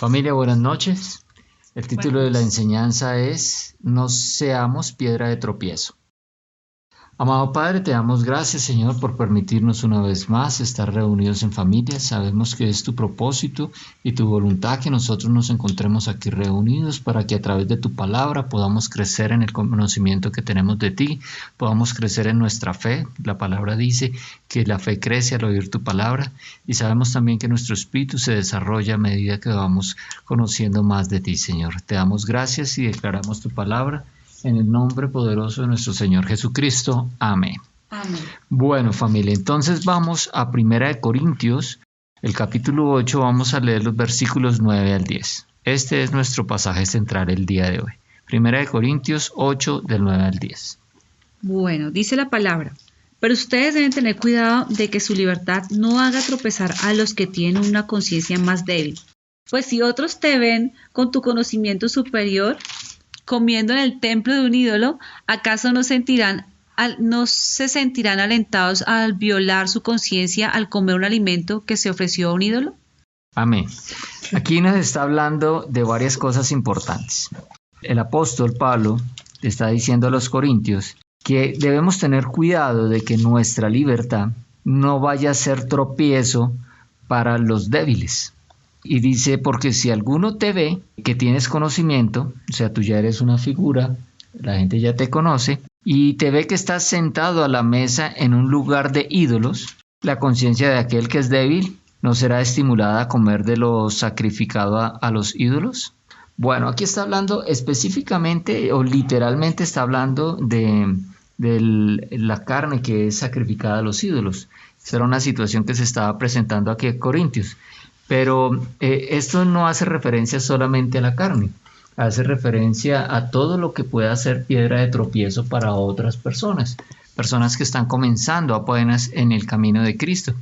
Familia, buenas noches. El título de la enseñanza es No seamos piedra de tropiezo. Amado Padre, te damos gracias, Señor, por permitirnos una vez más estar reunidos en familia. Sabemos que es tu propósito y tu voluntad que nosotros nos encontremos aquí reunidos para que a través de tu palabra podamos crecer en el conocimiento que tenemos de ti, podamos crecer en nuestra fe. La palabra dice que la fe crece al oír tu palabra y sabemos también que nuestro espíritu se desarrolla a medida que vamos conociendo más de ti, Señor. Te damos gracias y declaramos tu palabra en el nombre poderoso de nuestro Señor Jesucristo. Amén. Amén. Bueno, familia, entonces vamos a 1 Corintios, el capítulo 8, vamos a leer los versículos 9 al 10. Este es nuestro pasaje central el día de hoy. 1 Corintios 8, del 9 al 10. Bueno, dice la palabra: pero ustedes deben tener cuidado de que su libertad no haga tropezar a los que tienen una conciencia más débil. Pues si otros te ven con tu conocimiento superior comiendo en el templo de un ídolo, ¿acaso no se sentirán alentados al violar su conciencia al comer un alimento que se ofreció a un ídolo? Amén. Aquí nos está hablando de varias cosas importantes. El apóstol Pablo está diciendo a los corintios que debemos tener cuidado de que nuestra libertad no vaya a ser tropiezo para los débiles. Y dice, porque si alguno te ve que tienes conocimiento, o sea, tú ya eres una figura, la gente ya te conoce, y te ve que estás sentado a la mesa en un lugar de ídolos, la conciencia de aquel que es débil no será estimulada a comer de lo sacrificado a los ídolos. Bueno, aquí está hablando específicamente o literalmente está hablando de la carne que es sacrificada a los ídolos. Esa era una situación que se estaba presentando aquí en Corintios. Pero esto no hace referencia solamente a la carne, hace referencia a todo lo que pueda ser piedra de tropiezo para otras personas que están comenzando apenas en el camino de Cristo,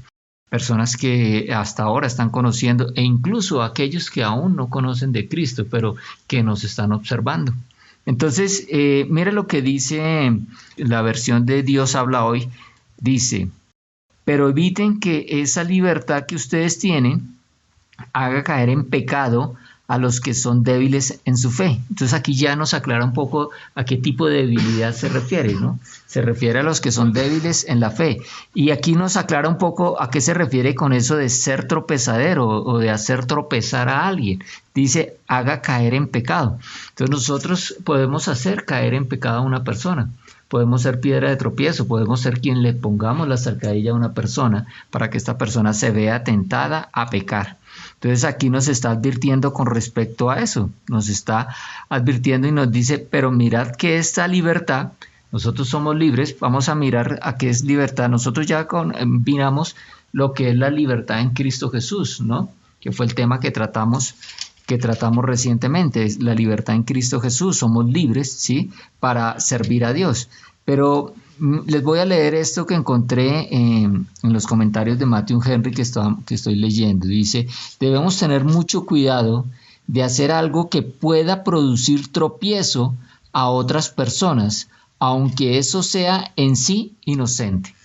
personas que hasta ahora están conociendo e incluso aquellos que aún no conocen de Cristo, pero que nos están observando. Entonces, mire lo que dice la versión de Dios habla hoy, dice, pero eviten que esa libertad que ustedes tienen haga caer en pecado a los que son débiles en su fe. Entonces aquí ya nos aclara un poco a qué tipo de debilidad se refiere, ¿no? Se refiere a los que son débiles en la fe. Y aquí nos aclara un poco a qué se refiere con eso de ser tropezadero o de hacer tropezar a alguien. Dice, haga caer en pecado. Entonces nosotros podemos hacer caer en pecado a una persona. Podemos ser piedra de tropiezo, podemos ser quien le pongamos la zancadilla a una persona para que esta persona se vea tentada a pecar. Entonces aquí nos está advirtiendo con respecto a eso, nos está advirtiendo y nos dice, pero mirad que esta libertad, nosotros somos libres, vamos a mirar a qué es libertad. Nosotros ya miramos lo que es la libertad en Cristo Jesús, ¿no? Que fue el tema que tratamos recientemente, es la libertad en Cristo Jesús, somos libres, ¿sí? Para servir a Dios. Pero les voy a leer esto que encontré en los comentarios de Matthew Henry que estoy leyendo. Dice, debemos tener mucho cuidado de hacer algo que pueda producir tropiezo a otras personas, aunque eso sea en sí inocente.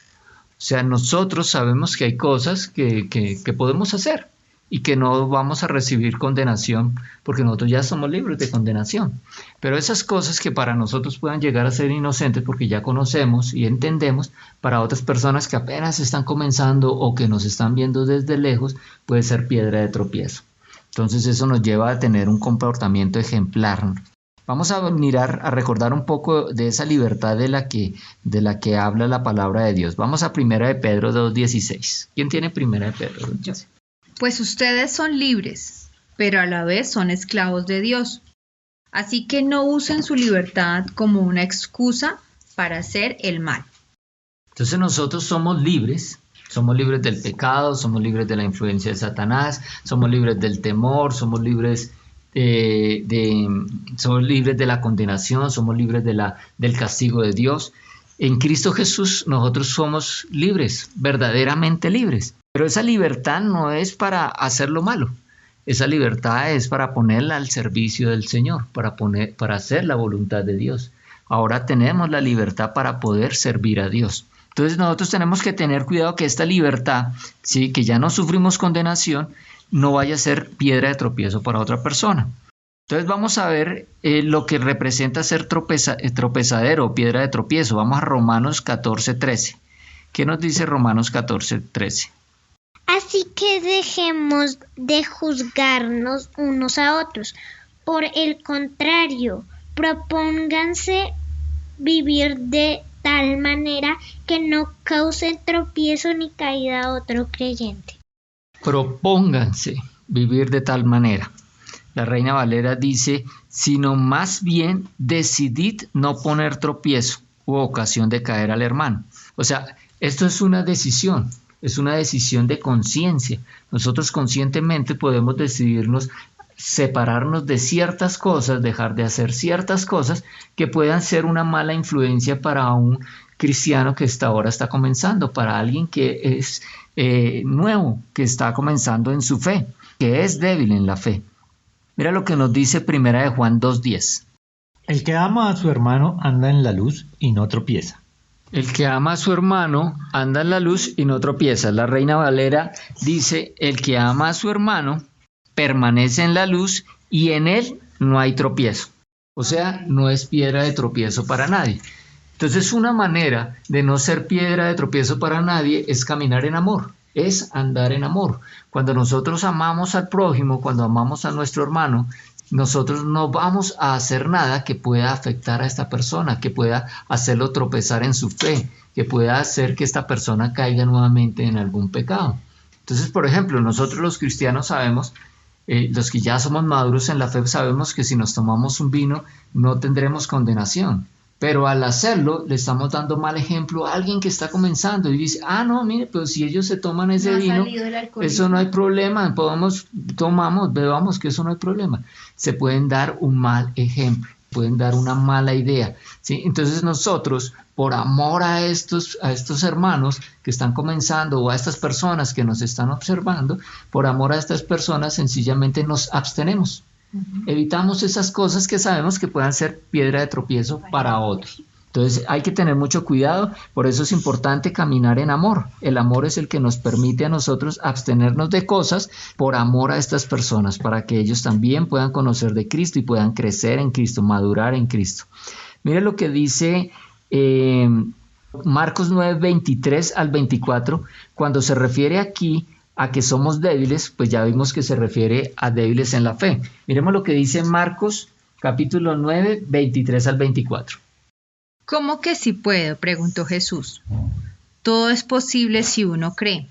O sea, nosotros sabemos que hay cosas que podemos hacer y que no vamos a recibir condenación porque nosotros ya somos libres de condenación. Pero esas cosas que para nosotros puedan llegar a ser inocentes porque ya conocemos y entendemos, para otras personas que apenas están comenzando o que nos están viendo desde lejos, puede ser piedra de tropiezo. Entonces eso nos lleva a tener un comportamiento ejemplar. Vamos a recordar un poco de esa libertad de la que habla la palabra de Dios. Vamos a 1 de Pedro 2:16. ¿Quién tiene 1 de Pedro 2:16? Pues ustedes son libres, pero a la vez son esclavos de Dios. Así que no usen su libertad como una excusa para hacer el mal. Entonces nosotros somos libres del pecado, somos libres de la influencia de Satanás, somos libres del temor, somos libres de la condenación, somos libres del castigo de Dios. En Cristo Jesús nosotros somos libres, verdaderamente libres. Pero esa libertad no es para hacer lo malo. Esa libertad es para ponerla al servicio del Señor, para hacer la voluntad de Dios. Ahora tenemos la libertad para poder servir a Dios. Entonces nosotros tenemos que tener cuidado que esta libertad, ¿sí? Que ya no sufrimos condenación, no vaya a ser piedra de tropiezo para otra persona. Entonces vamos a ver lo que representa ser tropezadero o piedra de tropiezo. Vamos a Romanos 14:13. ¿Qué nos dice Romanos 14:13? Así que dejemos de juzgarnos unos a otros. Por el contrario, propónganse vivir de tal manera que no cause tropiezo ni caída a otro creyente. Propónganse vivir de tal manera. La Reina Valera dice, sino más bien decidid no poner tropiezo u ocasión de caer al hermano. O sea, esto es una decisión de conciencia. Nosotros conscientemente podemos decidirnos separarnos de ciertas cosas, dejar de hacer ciertas cosas que puedan ser una mala influencia para un cristiano que ahora está comenzando, para alguien que es nuevo, que está comenzando en su fe, que es débil en la fe. Mira lo que nos dice Primera de Juan 2:10. El que ama a su hermano anda en la luz y no tropieza. El que ama a su hermano anda en la luz y no tropieza. La Reina Valera dice, el que ama a su hermano permanece en la luz y en él no hay tropiezo. O sea, no es piedra de tropiezo para nadie. Entonces, una manera de no ser piedra de tropiezo para nadie es caminar en amor, es andar en amor. Cuando nosotros amamos al prójimo, cuando amamos a nuestro hermano, nosotros no vamos a hacer nada que pueda afectar a esta persona, que pueda hacerlo tropezar en su fe, que pueda hacer que esta persona caiga nuevamente en algún pecado. Entonces, por ejemplo, nosotros los cristianos sabemos, los que ya somos maduros en la fe, sabemos que si nos tomamos un vino no tendremos condenación. Pero al hacerlo, le estamos dando mal ejemplo a alguien que está comenzando y dice, no, mire, pero si ellos se toman ese vino, eso no hay problema, bebamos, que eso no hay problema. Se pueden dar un mal ejemplo, pueden dar una mala idea, ¿sí? Entonces nosotros, por amor a estos hermanos que están comenzando o a estas personas que nos están observando, por amor a estas personas sencillamente nos abstenemos. Evitamos esas cosas que sabemos que puedan ser piedra de tropiezo para otros. Entonces hay que tener mucho cuidado, por eso es importante caminar en amor. El amor es el que nos permite a nosotros abstenernos de cosas por amor a estas personas, para que ellos también puedan conocer de Cristo y puedan crecer en Cristo, madurar en Cristo. Mire lo que dice Marcos 9:23 al 24, cuando se refiere aquí a que somos débiles, pues ya vimos que se refiere a débiles en la fe. Miremos lo que dice Marcos capítulo 9, 23 al 24. ¿Cómo que sí puedo?, preguntó Jesús. Todo es posible si uno cree.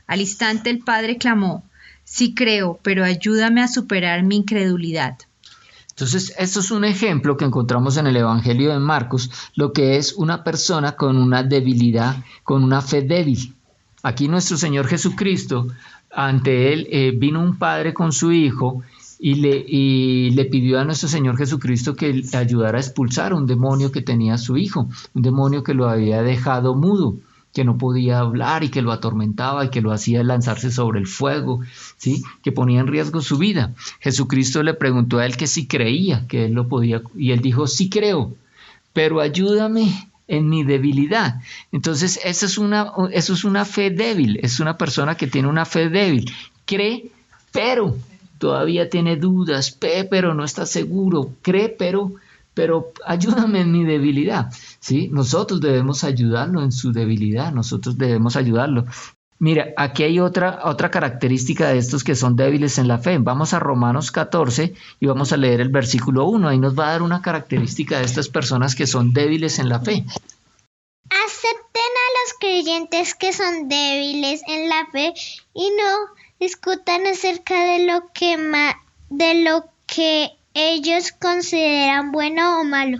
Al instante el padre clamó, sí creo, pero ayúdame a superar mi incredulidad. Entonces, esto es un ejemplo que encontramos en el Evangelio de Marcos, lo que es una persona con una debilidad, con una fe débil. Aquí nuestro Señor Jesucristo, ante él vino un padre con su hijo y le pidió a nuestro Señor Jesucristo que le ayudara a expulsar un demonio que tenía su hijo, un demonio que lo había dejado mudo, que no podía hablar y que lo atormentaba y que lo hacía lanzarse sobre el fuego, ¿sí? Que ponía en riesgo su vida. Jesucristo le preguntó a él que si creía que él lo podía, y él dijo, sí creo, pero ayúdame en mi debilidad. Entonces, eso es una fe débil, es una persona que tiene una fe débil, cree, pero todavía tiene dudas, pero no está seguro, cree, pero ayúdame en mi debilidad, ¿sí? Nosotros debemos ayudarlo en su debilidad, nosotros debemos ayudarlo. Mira, aquí hay otra característica de estos que son débiles en la fe. Vamos a Romanos 14 y vamos a leer el versículo 1. Ahí nos va a dar una característica de estas personas que son débiles en la fe. Acepten a los creyentes que son débiles en la fe y no discutan acerca de lo que ellos consideran bueno o malo.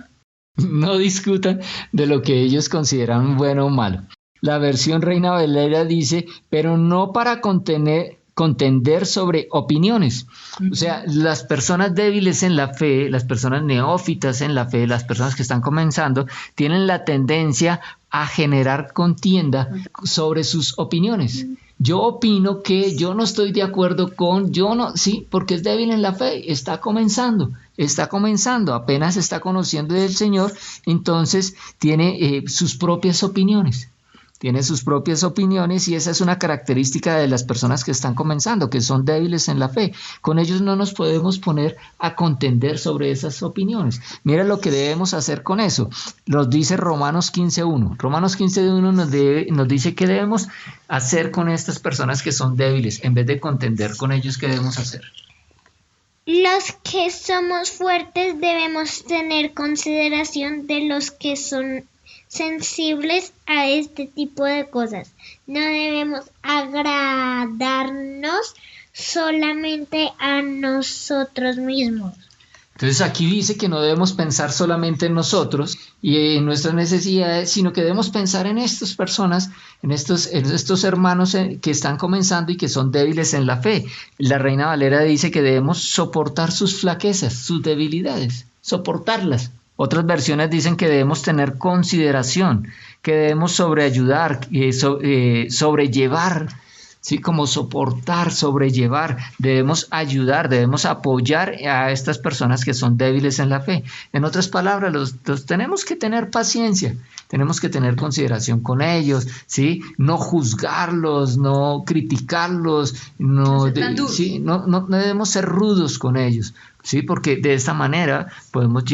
No discutan de lo que ellos consideran bueno o malo. La versión Reina Valera dice, pero no para contender sobre opiniones. O sea, las personas débiles en la fe, las personas neófitas en la fe, las personas que están comenzando, tienen la tendencia a generar contienda sobre sus opiniones. Yo opino que yo no estoy de acuerdo con, sí, porque es débil en la fe, está comenzando, apenas está conociendo del Señor, entonces tiene sus propias opiniones. tiene sus propias opiniones y esa es una característica de las personas que están comenzando, que son débiles en la fe. Con ellos no nos podemos poner a contender sobre esas opiniones. Mira lo que debemos hacer con eso. Nos dice Romanos 15.1. Romanos 15.1 nos dice qué debemos hacer con estas personas que son débiles. En vez de contender con ellos, ¿qué debemos hacer? Los que somos fuertes debemos tener consideración de los que son sensibles a este tipo de cosas. No debemos agradarnos solamente a nosotros mismos. Entonces aquí dice que no debemos pensar solamente en nosotros y en nuestras necesidades, sino que debemos pensar en estas personas, en estos hermanos que están comenzando y que son débiles en la fe. La Reina Valera dice que debemos soportar sus flaquezas, sus debilidades, soportarlas. Otras versiones dicen que debemos tener consideración, que debemos sobrellevar, ¿sí? Como soportar, sobrellevar, debemos ayudar, debemos apoyar a estas personas que son débiles en la fe. En otras palabras, los tenemos que tener paciencia, tenemos que tener consideración con ellos, ¿sí? No juzgarlos, no criticarlos, no debemos ser rudos con ellos, ¿sí? Porque de esta manera podemos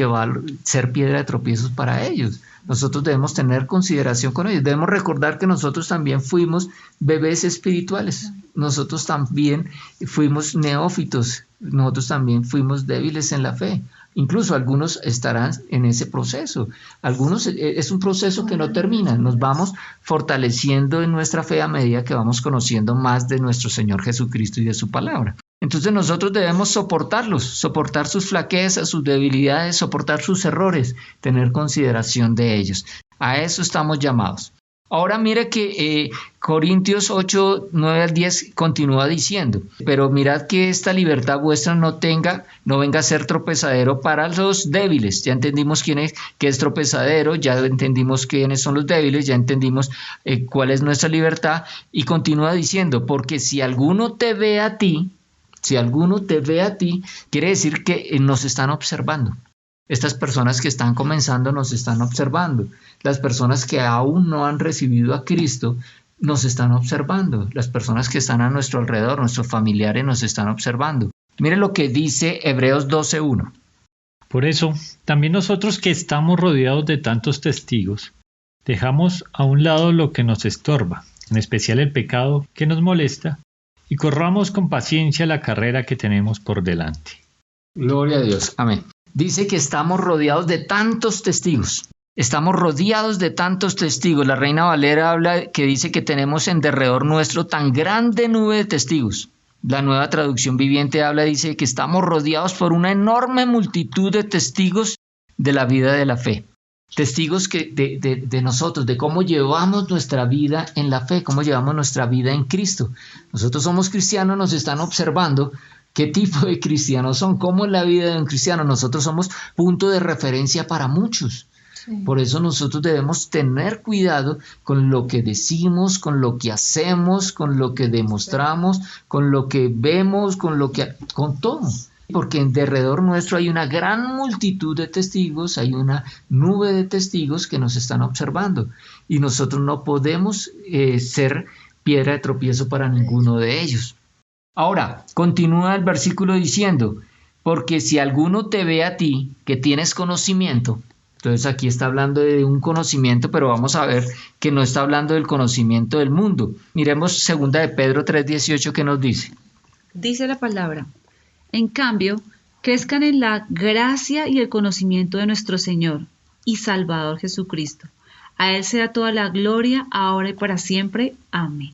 ser piedra de tropiezos para ellos. Nosotros debemos tener consideración con ellos. Debemos recordar que nosotros también fuimos bebés espirituales. Nosotros también fuimos neófitos. Nosotros también fuimos débiles en la fe. Incluso algunos estarán en ese proceso. Algunos es un proceso que no termina. Nos vamos fortaleciendo en nuestra fe a medida que vamos conociendo más de nuestro Señor Jesucristo y de su palabra. Entonces nosotros debemos soportarlos, soportar sus flaquezas, sus debilidades, soportar sus errores, tener consideración de ellos. A eso estamos llamados. Ahora mire que Corintios 8, 9 al 10 continúa diciendo, pero mirad que esta libertad vuestra no venga a ser tropezadero para los débiles. Ya entendimos qué es tropezadero, ya entendimos quiénes son los débiles, ya entendimos cuál es nuestra libertad y continúa diciendo, porque si alguno te ve a ti, quiere decir que nos están observando. Estas personas que están comenzando nos están observando. Las personas que aún no han recibido a Cristo nos están observando. Las personas que están a nuestro alrededor, nuestros familiares nos están observando. Mire lo que dice Hebreos 12:1. Por eso, también nosotros que estamos rodeados de tantos testigos, dejamos a un lado lo que nos estorba, en especial el pecado que nos molesta, y corramos con paciencia la carrera que tenemos por delante. Gloria a Dios. Amén. Dice que estamos rodeados de tantos testigos. Estamos rodeados de tantos testigos. La Reina Valera habla que dice que tenemos en derredor nuestro tan grande nube de testigos. La Nueva Traducción Viviente dice que estamos rodeados por una enorme multitud de testigos de la vida de la fe. Testigos de nosotros, de cómo llevamos nuestra vida en la fe, cómo llevamos nuestra vida en Cristo. Nosotros somos cristianos, nos están observando qué tipo de cristianos son, cómo es la vida de un cristiano. Nosotros somos punto de referencia para muchos. Sí. Por eso nosotros debemos tener cuidado con lo que decimos, con lo que hacemos, con lo que demostramos, con lo que vemos, con todo. Porque en derredor nuestro hay una gran multitud de testigos, hay una nube de testigos que nos están observando y nosotros no podemos ser piedra de tropiezo para ninguno de ellos. Ahora, continúa el versículo diciendo, porque si alguno te ve a ti que tienes conocimiento, entonces aquí está hablando de un conocimiento, pero vamos a ver que no está hablando del conocimiento del mundo. Miremos 2 de Pedro 3:18 que nos dice. Dice la palabra. En cambio, crezcan en la gracia y el conocimiento de nuestro Señor y Salvador Jesucristo. A Él sea toda la gloria, ahora y para siempre. Amén.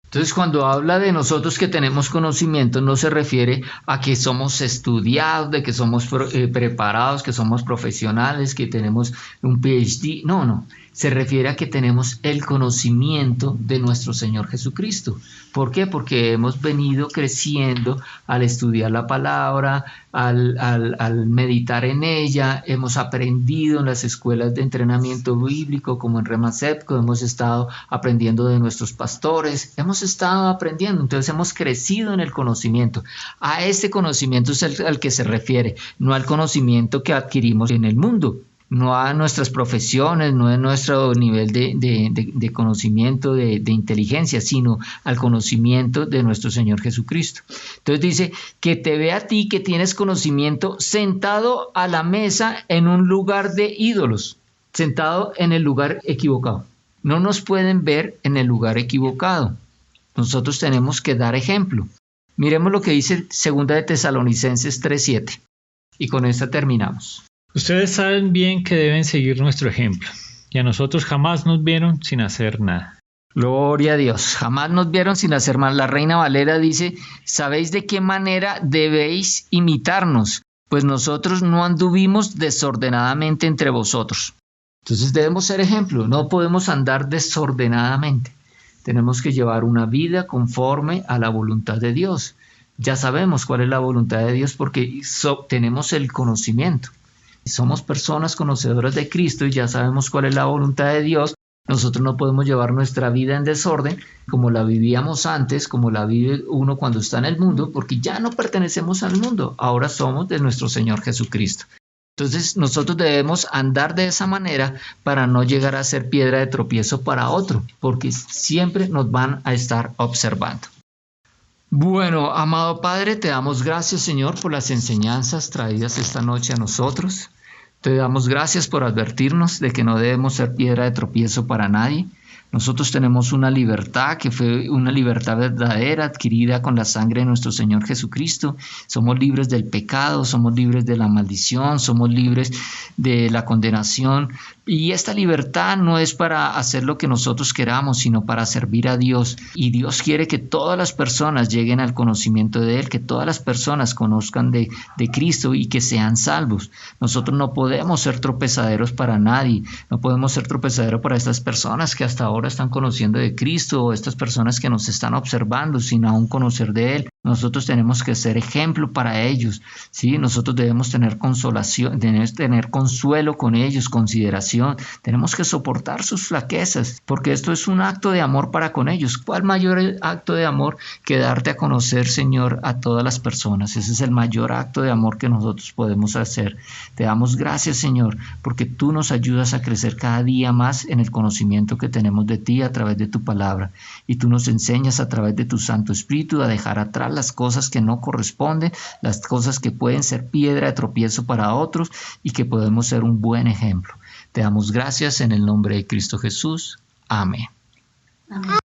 Entonces, cuando habla de nosotros que tenemos conocimiento, no se refiere a que somos estudiados, de que somos preparados, que somos profesionales, que tenemos un PhD. No. Se refiere a que tenemos el conocimiento de nuestro Señor Jesucristo. ¿Por qué? Porque hemos venido creciendo al estudiar la palabra, al meditar en ella, hemos aprendido en las escuelas de entrenamiento bíblico como en Rema Sepco, hemos estado aprendiendo de nuestros pastores, hemos estado aprendiendo, entonces hemos crecido en el conocimiento. A este conocimiento es al que se refiere, no al conocimiento que adquirimos en el mundo. no a nuestras profesiones, no a nuestro nivel de conocimiento, de inteligencia, sino al conocimiento de nuestro Señor Jesucristo. Entonces dice, que te vea a ti que tienes conocimiento sentado a la mesa en un lugar de ídolos, sentado en el lugar equivocado. No nos pueden ver en el lugar equivocado. Nosotros tenemos que dar ejemplo. Miremos lo que dice 2 de Tesalonicenses 3:7. Y con esta terminamos. Ustedes saben bien que deben seguir nuestro ejemplo, y a nosotros jamás nos vieron sin hacer nada. Gloria a Dios. Jamás nos vieron sin hacer mal. La Reina Valera dice, ¿sabéis de qué manera debéis imitarnos? Pues nosotros no anduvimos desordenadamente entre vosotros. Entonces debemos ser ejemplo. No podemos andar desordenadamente. Tenemos que llevar una vida conforme a la voluntad de Dios. Ya sabemos cuál es la voluntad de Dios porque tenemos el conocimiento. Somos personas conocedoras de Cristo y ya sabemos cuál es la voluntad de Dios. Nosotros no podemos llevar nuestra vida en desorden como la vivíamos antes, como la vive uno cuando está en el mundo, porque ya no pertenecemos al mundo, ahora somos de nuestro Señor Jesucristo. Entonces nosotros debemos andar de esa manera para no llegar a ser piedra de tropiezo para otro, porque siempre nos van a estar observando. Bueno, amado Padre, te damos gracias, Señor, por las enseñanzas traídas esta noche a nosotros. Te damos gracias por advertirnos de que no debemos ser piedra de tropiezo para nadie. Nosotros tenemos una libertad que fue una libertad verdadera adquirida con la sangre de nuestro Señor Jesucristo. Somos libres del pecado, somos libres de la maldición, somos libres de la condenación. Y esta libertad no es para hacer lo que nosotros queramos, sino para servir a Dios. Y Dios quiere que todas las personas lleguen al conocimiento de Él, que todas las personas conozcan de Cristo y que sean salvos. Nosotros no podemos ser tropezaderos para nadie, no podemos ser tropezaderos para estas personas que hasta ahora están conociendo de Cristo o estas personas que nos están observando sin aún conocer de Él. Nosotros tenemos que ser ejemplo para ellos, ¿sí? Nosotros debemos tener consolación, debemos tener consuelo con ellos, consideración. Tenemos que soportar sus flaquezas, porque esto es un acto de amor para con ellos. ¿Cuál mayor acto de amor que darte a conocer, Señor, a todas las personas? Ese es el mayor acto de amor que nosotros podemos hacer. Te damos gracias, Señor, porque tú nos ayudas a crecer cada día más en el conocimiento que tenemos de ti a través de tu palabra. Y tú nos enseñas a través de tu Santo Espíritu a dejar atrás las cosas que no corresponden, las cosas que pueden ser piedra de tropiezo para otros y que podemos ser un buen ejemplo. Te damos gracias en el nombre de Cristo Jesús. Amén. Amén.